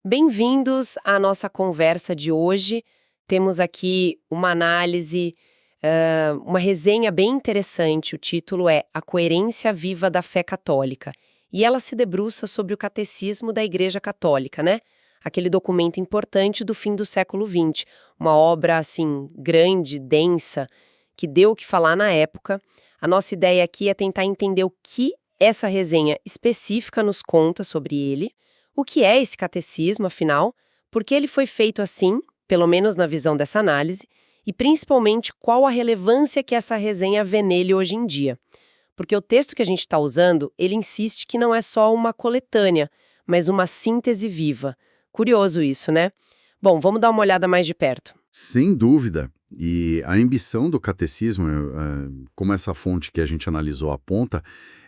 Bem-vindos à nossa conversa de hoje. Temos aqui uma análise, uma resenha bem interessante. O título é A Coerência Viva da Fé Católica. E ela se debruça sobre o Catecismo da Igreja Católica, né? Aquele documento importante do fim do século XX. Uma obra, assim, grande, densa, que deu o que falar na época. A nossa ideia aqui é tentar entender o que essa resenha específica nos conta sobre ele. O que é esse catecismo, afinal? Por que ele foi feito assim, pelo menos na visão dessa análise? E, principalmente, qual a relevância que essa resenha vê nele hoje em dia? Porque o texto que a gente está usando, ele insiste que não é só uma coletânea, mas uma síntese viva. Curioso isso, né? Bom, vamos dar uma olhada mais de perto. Sem dúvida. E a ambição do catecismo, como essa fonte que a gente analisou aponta,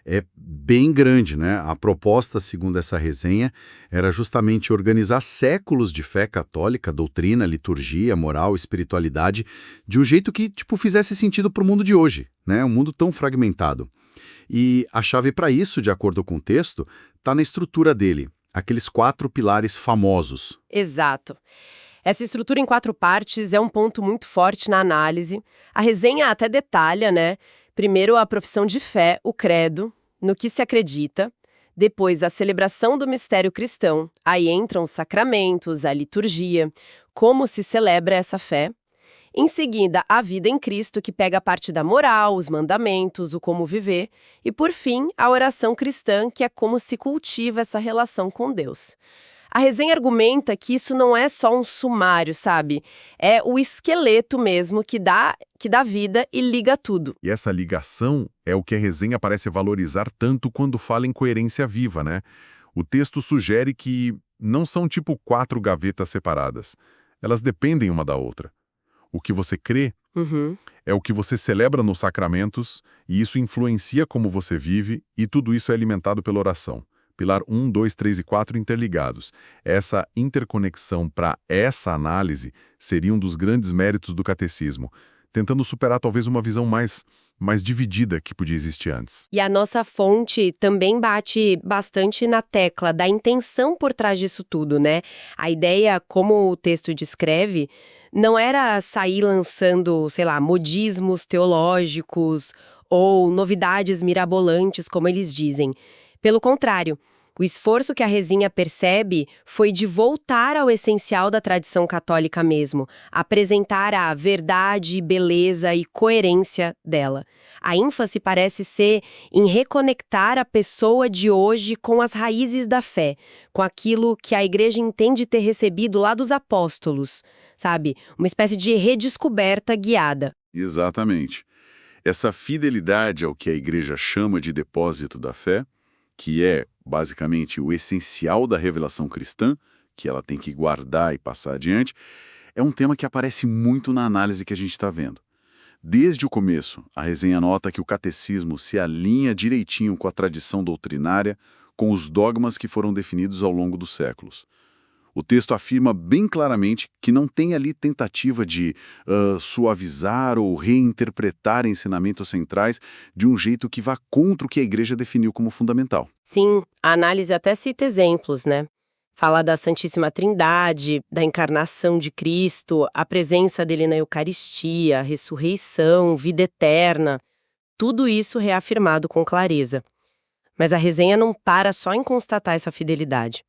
é bem grande, né? A proposta, segundo essa resenha, era justamente organizar séculos de fé católica, doutrina, liturgia, moral, espiritualidade, de um jeito que, fizesse sentido para o mundo de hoje, né? Um mundo tão fragmentado. E a chave para isso, de acordo com o texto, está na estrutura dele, aqueles 4 pilares famosos. Exato. Essa estrutura em 4 partes é um ponto muito forte na análise. A resenha até detalha, né? Primeiro, a profissão de fé, o credo, no que se acredita. Depois, a celebração do mistério cristão. Aí entram os sacramentos, a liturgia, como se celebra essa fé. Em seguida, a vida em Cristo, que pega a parte da moral, os mandamentos, o como viver. E, por fim, a oração cristã, que é como se cultiva essa relação com Deus. A resenha argumenta que isso não é só um sumário, sabe? É o esqueleto mesmo que dá vida e liga tudo. E essa ligação é o que a resenha parece valorizar tanto quando fala em coerência viva, né? O texto sugere que não são tipo 4 gavetas separadas. Elas dependem uma da outra. O que você crê é o que você celebra nos sacramentos, e isso influencia como você vive, e tudo isso é alimentado pela oração. Pilar 1, 2, 3 e 4 interligados. Essa interconexão para essa análise seria um dos grandes méritos do catecismo, tentando superar talvez uma visão mais dividida que podia existir antes. E a nossa fonte também bate bastante na tecla da intenção por trás disso tudo, né? A ideia, como o texto descreve, não era sair lançando, sei lá, modismos teológicos ou novidades mirabolantes, como eles dizem. Pelo contrário, o esforço que a resenha percebe foi de voltar ao essencial da tradição católica mesmo, apresentar a verdade, beleza e coerência dela. A ênfase parece ser em reconectar a pessoa de hoje com as raízes da fé, com aquilo que a igreja entende ter recebido lá dos apóstolos, sabe? Uma espécie de redescoberta guiada. Exatamente. Essa fidelidade ao que a igreja chama de depósito da fé, que é, basicamente, o essencial da revelação cristã, que ela tem que guardar e passar adiante, é um tema que aparece muito na análise que a gente está vendo. Desde o começo, a resenha nota que o catecismo se alinha direitinho com a tradição doutrinária, com os dogmas que foram definidos ao longo dos séculos. O texto afirma bem claramente que não tem ali tentativa de suavizar ou reinterpretar ensinamentos centrais de um jeito que vá contra o que a igreja definiu como fundamental. Sim, a análise até cita exemplos, né? Fala da Santíssima Trindade, da encarnação de Cristo, a presença dele na Eucaristia, a ressurreição, vida eterna. Tudo isso reafirmado com clareza. Mas a resenha não para só em constatar essa fidelidade.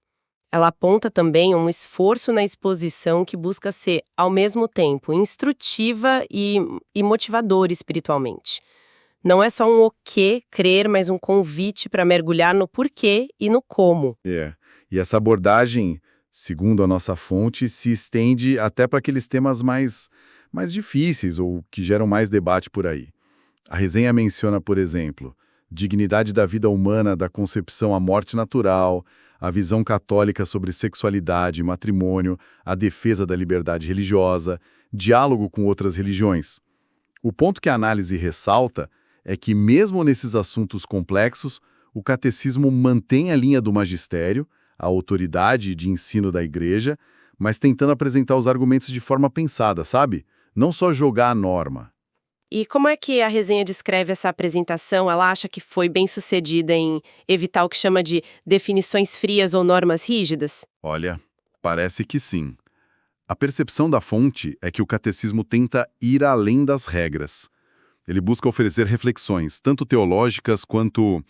Ela aponta também um esforço na exposição que busca ser, ao mesmo tempo, instrutiva e motivadora espiritualmente. Não é só um o que crer, mas um convite para mergulhar no porquê e no como. E essa abordagem, segundo a nossa fonte, se estende até para aqueles temas mais difíceis ou que geram mais debate por aí. A resenha menciona, por exemplo, dignidade da vida humana, da concepção à morte natural, a visão católica sobre sexualidade e matrimônio, a defesa da liberdade religiosa, diálogo com outras religiões. O ponto que a análise ressalta é que, mesmo nesses assuntos complexos, o catecismo mantém a linha do magistério, a autoridade de ensino da igreja, mas tentando apresentar os argumentos de forma pensada, sabe? Não só jogar a norma. E como é que a resenha descreve essa apresentação? Ela acha que foi bem sucedida em evitar o que chama de definições frias ou normas rígidas? Olha, Parece que sim. A percepção da fonte é que o catecismo tenta ir além das regras. Ele busca oferecer reflexões, tanto teológicas quanto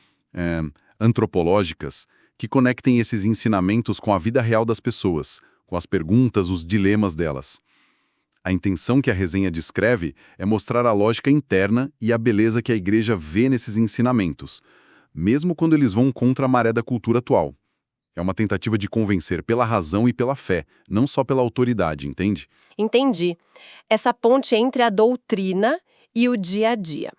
antropológicas, que conectem esses ensinamentos com a vida real das pessoas, com as perguntas, os dilemas delas. A intenção que a resenha descreve é mostrar a lógica interna e a beleza que a igreja vê nesses ensinamentos, mesmo quando eles vão contra a maré da cultura atual. É uma tentativa de convencer pela razão e pela fé, não só pela autoridade, entende? Entendi. Essa ponte entre a doutrina e o dia a dia.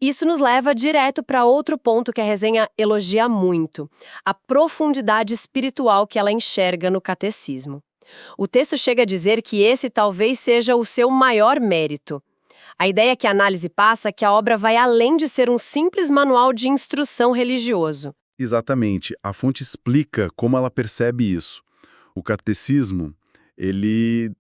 Isso nos leva direto para outro ponto que a resenha elogia muito: a profundidade espiritual que ela enxerga no catecismo. O texto chega a dizer que esse talvez seja o seu maior mérito. A ideia que a análise passa é que a obra vai além de ser um simples manual de instrução religioso. Exatamente. A fonte explica como ela percebe isso. O catecismo, ele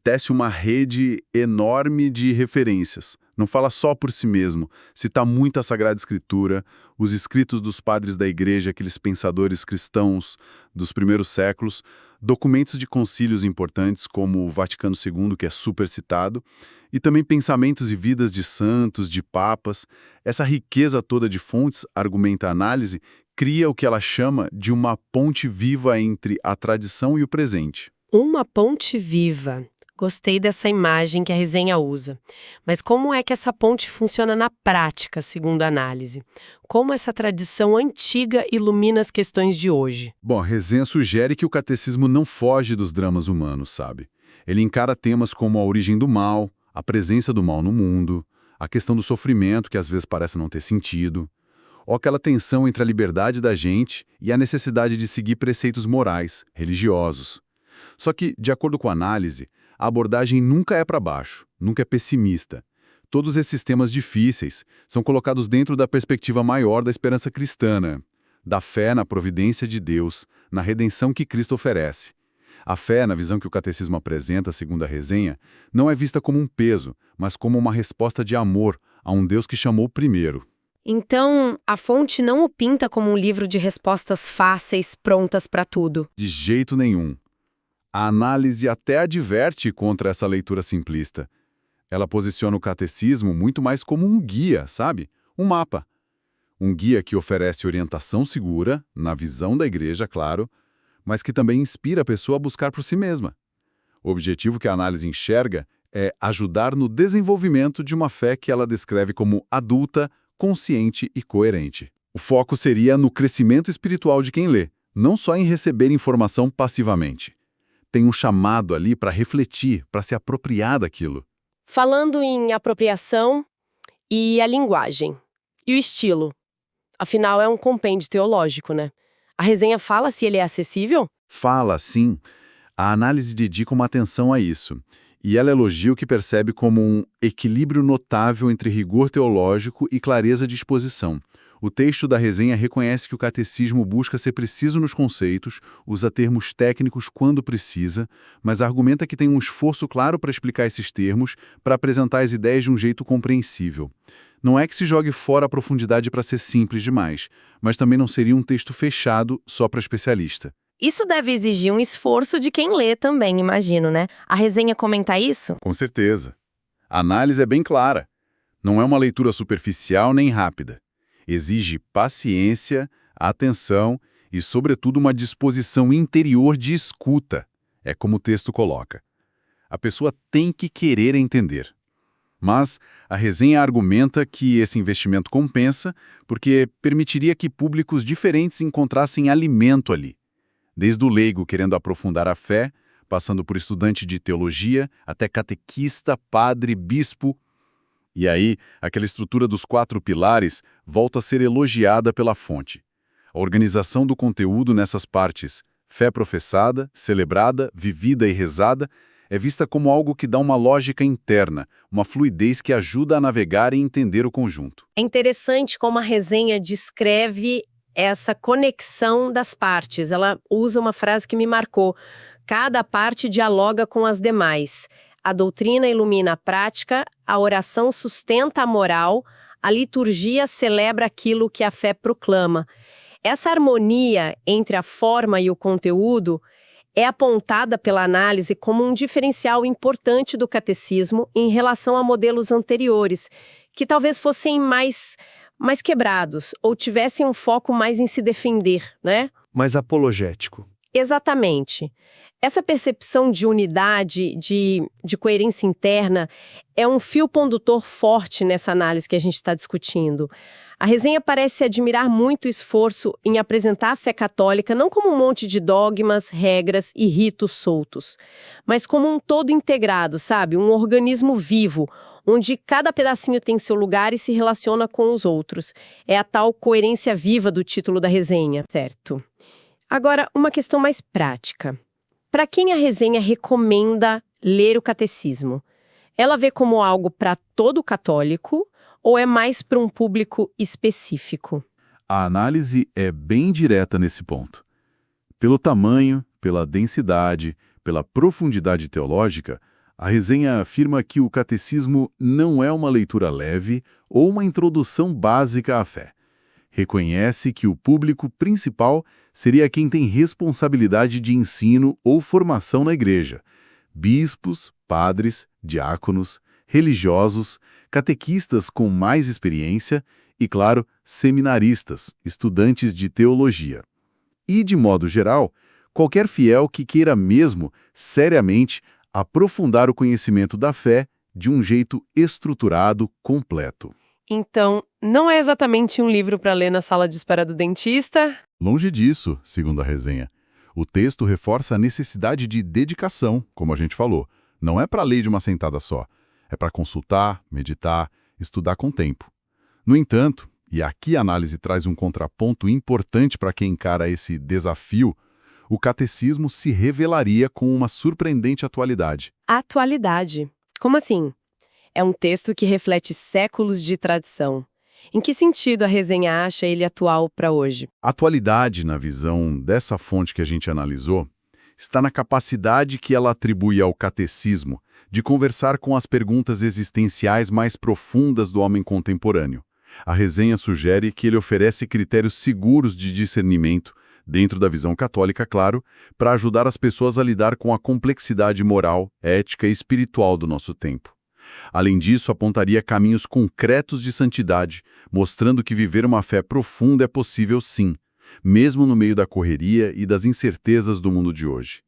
tece uma rede enorme de referências. Não fala só por si mesmo. Cita muito a Sagrada Escritura, os escritos dos padres da igreja, aqueles pensadores cristãos dos primeiros séculos, documentos de concílios importantes, como o Vaticano II, que é super citado, e também pensamentos e vidas de santos, de papas. Essa riqueza toda de fontes, argumenta a análise, cria o que ela chama de uma ponte viva entre a tradição e o presente. Uma ponte viva. Gostei dessa imagem que a resenha usa. Mas como é que essa ponte funciona na prática, segundo a análise? Como essa tradição antiga ilumina as questões de hoje? Bom, a resenha sugere que o catecismo não foge dos dramas humanos, sabe? Ele encara temas como a origem do mal, a presença do mal no mundo, a questão do sofrimento, que às vezes parece não ter sentido, ou aquela tensão entre a liberdade da gente e a necessidade de seguir preceitos morais, religiosos. Só que, de acordo com a análise, a abordagem nunca é para baixo, nunca é pessimista. Todos esses temas difíceis são colocados dentro da perspectiva maior da esperança cristã, né? Da fé na providência de Deus, na redenção que Cristo oferece. A fé, na visão que o catecismo apresenta, segundo a resenha, não é vista como um peso, mas como uma resposta de amor a um Deus que chamou primeiro. Então, a fonte não o pinta como um livro de respostas fáceis, prontas para tudo. De jeito nenhum. A análise até adverte contra essa leitura simplista. Ela posiciona o catecismo muito mais como um guia, sabe? Um mapa. Um guia que oferece orientação segura, na visão da igreja, claro, mas que também inspira a pessoa a buscar por si mesma. O objetivo que a análise enxerga é ajudar no desenvolvimento de uma fé que ela descreve como adulta, consciente e coerente. O foco seria no crescimento espiritual de quem lê, não só em receber informação passivamente. Tem um chamado ali para refletir, para se apropriar daquilo. Falando em apropriação e a linguagem. E o estilo. Afinal, é um compêndio teológico, né? A resenha fala se ele é acessível? Fala, sim. A análise dedica uma atenção a isso. E ela elogia o que percebe como um equilíbrio notável entre rigor teológico e clareza de exposição. O texto da resenha reconhece que o catecismo busca ser preciso nos conceitos, usa termos técnicos quando precisa, mas argumenta que tem um esforço claro para explicar esses termos, para apresentar as ideias de um jeito compreensível. Não é que se jogue fora a profundidade para ser simples demais, mas também não seria um texto fechado só para especialista. Isso deve exigir um esforço de quem lê também, imagino, né? A resenha comenta isso? Com certeza. A análise é bem clara. Não é uma leitura superficial nem rápida. Exige paciência, atenção e, sobretudo, uma disposição interior de escuta. É como o texto coloca. A pessoa tem que querer entender. Mas a resenha argumenta que esse investimento compensa porque permitiria que públicos diferentes encontrassem alimento ali. Desde o leigo querendo aprofundar a fé, passando por estudante de teologia, até catequista, padre, bispo. E aí, aquela estrutura dos 4 pilares volta a ser elogiada pela fonte. A organização do conteúdo nessas partes, fé professada, celebrada, vivida e rezada, é vista como algo que dá uma lógica interna, uma fluidez que ajuda a navegar e entender o conjunto. É interessante como a resenha descreve essa conexão das partes. Ela usa uma frase que me marcou. Cada parte dialoga com as demais. A doutrina ilumina a prática, a oração sustenta a moral, a liturgia celebra aquilo que a fé proclama. Essa harmonia entre a forma e o conteúdo é apontada pela análise como um diferencial importante do catecismo em relação a modelos anteriores, que talvez fossem mais quebrados ou tivessem um foco mais em se defender, né? Mais apologético. Exatamente. Essa percepção de unidade, de coerência interna, é um fio condutor forte nessa análise que a gente está discutindo. A resenha parece admirar muito o esforço em apresentar a fé católica não como um monte de dogmas, regras e ritos soltos, mas como um todo integrado, sabe? Um organismo vivo, onde cada pedacinho tem seu lugar e se relaciona com os outros. É a tal coerência viva do título da resenha, certo? Agora, uma questão mais prática. Para quem a resenha recomenda ler o catecismo? Ela vê como algo para todo católico ou é mais para um público específico? A análise é bem direta nesse ponto. Pelo tamanho, pela densidade, pela profundidade teológica, a resenha afirma que o catecismo não é uma leitura leve ou uma introdução básica à fé. Reconhece que o público principal seria quem tem responsabilidade de ensino ou formação na igreja: bispos, padres, diáconos, religiosos, catequistas com mais experiência e, claro, seminaristas, estudantes de teologia. E, de modo geral, qualquer fiel que queira mesmo, seriamente, aprofundar o conhecimento da fé de um jeito estruturado, completo. Então, não é exatamente um livro para ler na sala de espera do dentista? Longe disso, segundo a resenha. O texto reforça a necessidade de dedicação, como a gente falou. Não é para ler de uma sentada só. É para consultar, meditar, estudar com tempo. No entanto, e aqui a análise traz um contraponto importante para quem encara esse desafio, o catecismo se revelaria com uma surpreendente atualidade. Atualidade. Como assim? É um texto que reflete séculos de tradição. Em que sentido a resenha acha ele atual para hoje? Atualidade, na visão dessa fonte que a gente analisou, está na capacidade que ela atribui ao catecismo de conversar com as perguntas existenciais mais profundas do homem contemporâneo. A resenha sugere que ele oferece critérios seguros de discernimento, dentro da visão católica, claro, para ajudar as pessoas a lidar com a complexidade moral, ética e espiritual do nosso tempo. Além disso, apontaria caminhos concretos de santidade, mostrando que viver uma fé profunda é possível sim, mesmo no meio da correria e das incertezas do mundo de hoje.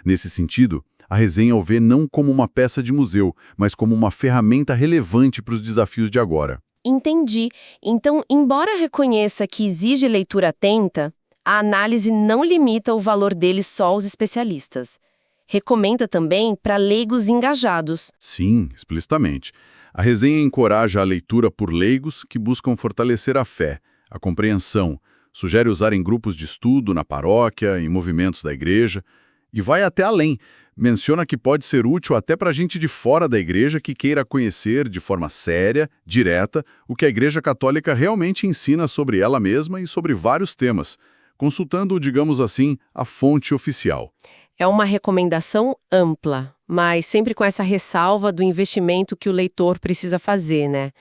Nesse sentido, a resenha o vê não como uma peça de museu, mas como uma ferramenta relevante para os desafios de agora. Entendi. Então, embora reconheça que exige leitura atenta, a análise não limita o valor dele só aos especialistas. Recomenda também para leigos engajados. Sim, explicitamente. A resenha encoraja a leitura por leigos que buscam fortalecer a fé, a compreensão, sugere usar em grupos de estudo, na paróquia, em movimentos da igreja, e vai até além. Menciona que pode ser útil até para gente de fora da igreja que queira conhecer de forma séria, direta, o que a Igreja Católica realmente ensina sobre ela mesma e sobre vários temas, consultando, digamos assim, a fonte oficial. É uma recomendação ampla, mas sempre com essa ressalva do investimento que o leitor precisa fazer, né?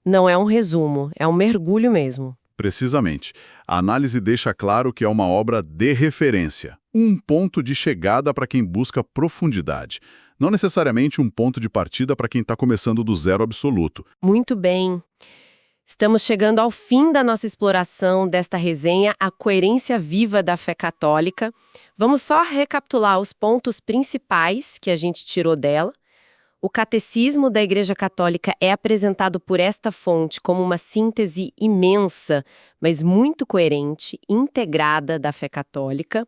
Não é um resumo, é um mergulho mesmo. Precisamente. A análise deixa claro que é uma obra de referência, um ponto de chegada para quem busca profundidade, não necessariamente um ponto de partida para quem está começando do zero absoluto. Muito bem. Estamos chegando ao fim da nossa exploração desta resenha, A Coerência Viva da Fé Católica. Vamos só recapitular os pontos principais que a gente tirou dela. O catecismo da Igreja Católica é apresentado por esta fonte como uma síntese imensa, mas muito coerente, integrada da fé católica.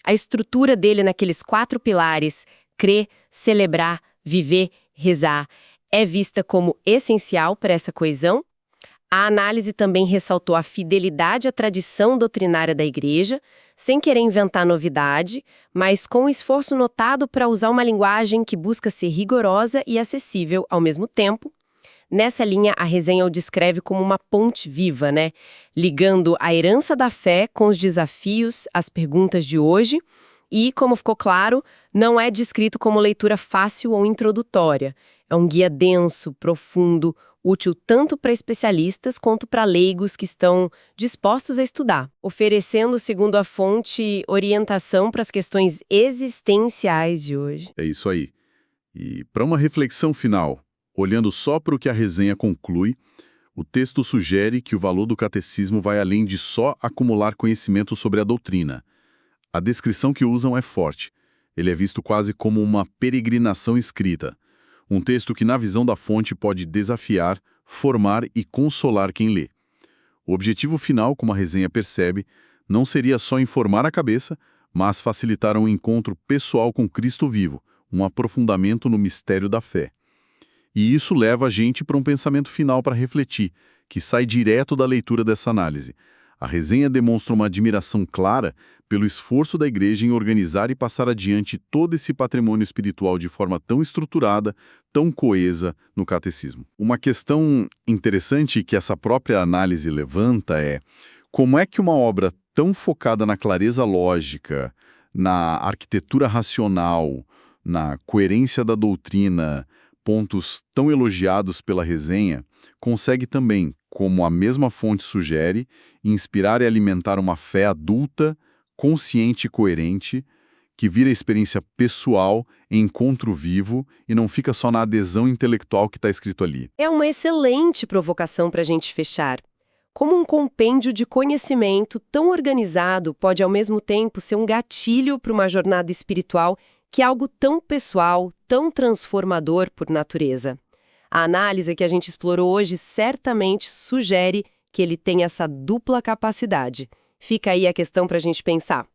A estrutura dele naqueles 4 pilares, crer, celebrar, viver, rezar, é vista como essencial para essa coesão. A análise também ressaltou a fidelidade à tradição doutrinária da Igreja, sem querer inventar novidade, mas com um esforço notado para usar uma linguagem que busca ser rigorosa e acessível ao mesmo tempo. Nessa linha, a resenha o descreve como uma ponte viva, né? Ligando a herança da fé com os desafios, as perguntas de hoje. E, como ficou claro, não é descrito como leitura fácil ou introdutória. É um guia denso, profundo, útil tanto para especialistas quanto para leigos que estão dispostos a estudar, oferecendo, segundo a fonte, orientação para as questões existenciais de hoje. É isso aí. E para uma reflexão final, olhando só para o que a resenha conclui, o texto sugere que o valor do catecismo vai além de só acumular conhecimento sobre a doutrina. A descrição que usam é forte. Ele é visto quase como uma peregrinação escrita. Um texto que, na visão da fonte, pode desafiar, formar e consolar quem lê. O objetivo final, como a resenha percebe, não seria só informar a cabeça, mas facilitar um encontro pessoal com Cristo vivo, um aprofundamento no mistério da fé. E isso leva a gente para um pensamento final para refletir, que sai direto da leitura dessa análise. A resenha demonstra uma admiração clara pelo esforço da Igreja em organizar e passar adiante todo esse patrimônio espiritual de forma tão estruturada, tão coesa no catecismo. Uma questão interessante que essa própria análise levanta é como é que uma obra tão focada na clareza lógica, na arquitetura racional, na coerência da doutrina, pontos tão elogiados pela resenha, consegue também, como a mesma fonte sugere, inspirar e alimentar uma fé adulta, consciente e coerente, que vira experiência pessoal, encontro vivo e não fica só na adesão intelectual que está escrito ali. É uma excelente provocação para a gente fechar. Como um compêndio de conhecimento tão organizado pode ao mesmo tempo ser um gatilho para uma jornada espiritual que é algo tão pessoal, tão transformador por natureza. A análise que a gente explorou hoje certamente sugere que ele tem essa dupla capacidade. Fica aí a questão para a gente pensar.